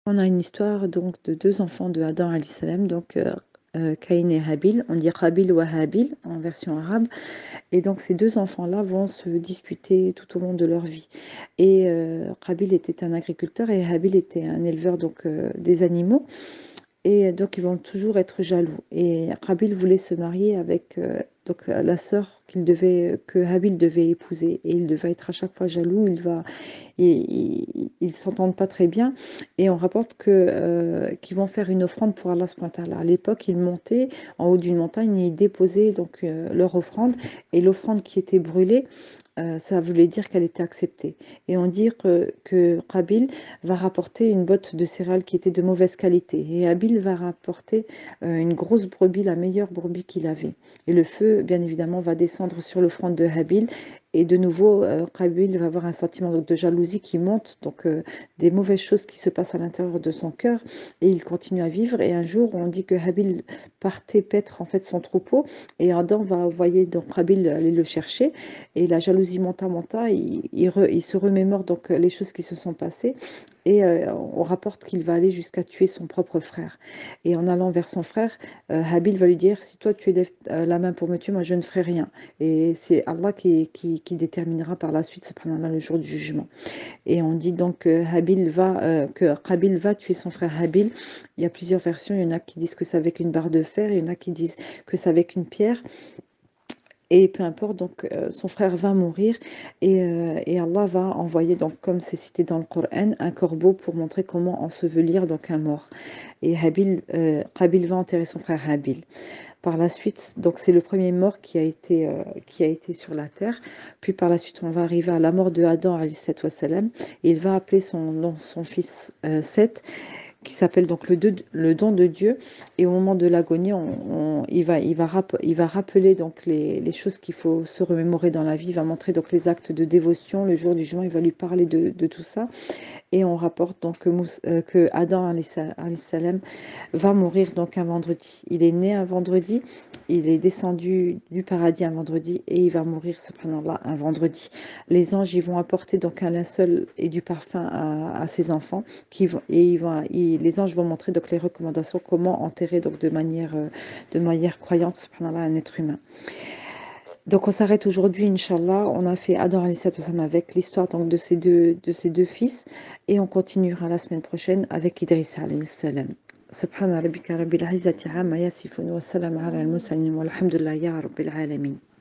On a une histoire donc de deux enfants de Adam alayhi salam, donc Caïn et Habil. On dit Qabil ou Habil en version arabe. Et donc ces deux enfants-là vont se disputer tout au long de leur vie. Et Qabil était un agriculteur et Habil était un éleveur donc des animaux. Et donc ils vont toujours être jaloux. Et Qabil voulait se marier avec donc la sœur que Habil devait épouser. Et il va être à chaque fois jaloux. Ils s'entendent pas très bien. Et on rapporte qu'ils vont faire une offrande pour Allah subhanahu wa ta'ala. À l'époque, ils montaient en haut d'une montagne et ils déposaient donc leur offrande. Et l'offrande qui était brûlée, ça voulait dire qu'elle était acceptée. Et on dit que Qabil va rapporter une botte de céréales qui était de mauvaise qualité. Et Habil va rapporter une grosse brebis, la meilleure brebis qu'il avait. Et le feu, bien évidemment, va descendre sur l'offrande de Habil. Et de nouveau, Qabil va avoir un sentiment donc, de jalousie qui monte, donc des mauvaises choses qui se passent à l'intérieur de son cœur. Et il continue à vivre. Et un jour, on dit que Habil partait paître en fait son troupeau. Et Adam va envoyer donc Qabil aller le chercher. Et la jalousie monta, il se remémore donc les choses qui se sont passées. Et on rapporte qu'il va aller jusqu'à tuer son propre frère. Et en allant vers son frère, Habil va lui dire, si toi tu élèves la main pour me tuer, moi je ne ferai rien. Et c'est Allah qui déterminera par la suite, subhanallah, le jour du jugement. Et on dit donc que Qabil va tuer son frère Habil. Il y a plusieurs versions. Il y en a qui disent que c'est avec une barre de fer, il y en a qui disent que c'est avec une pierre. Et peu importe, donc son frère va mourir et Allah va envoyer, donc comme c'est cité dans le Coran, un corbeau pour montrer comment ensevelir donc un mort. Et Qabil va enterrer son frère Habil. Par la suite, donc c'est le premier mort qui a été sur la terre. Puis par la suite, on va arriver à la mort de Adam alayhi salam. Et il va appeler son fils Seth, qui s'appelle donc le don de Dieu. Et au moment de l'agonie, il va rappeler donc les choses qu'il faut se remémorer dans la vie. Il va montrer donc les actes de dévotion. Le jour du jugement, il va lui parler de tout ça. Et on rapporte donc que Adam alayhi salam va mourir donc un vendredi. Il est né un vendredi, il est descendu du paradis un vendredi et il va mourir, subhanallah, un vendredi. Les anges, ils vont apporter donc un linceul et du parfum à ses enfants les anges vont montrer donc les recommandations comment enterrer donc de manière croyante, subhanallah, un être humain. Donc on s'arrête aujourd'hui, Inch'Allah. On a fait Adam alayhi salam avec l'histoire donc de ces deux fils et on continuera la semaine prochaine avec Idriss alayhi salam. سبحان ربك رب العزة عما يصفون والسلام على المرسلين والحمد لله يا رب العالمين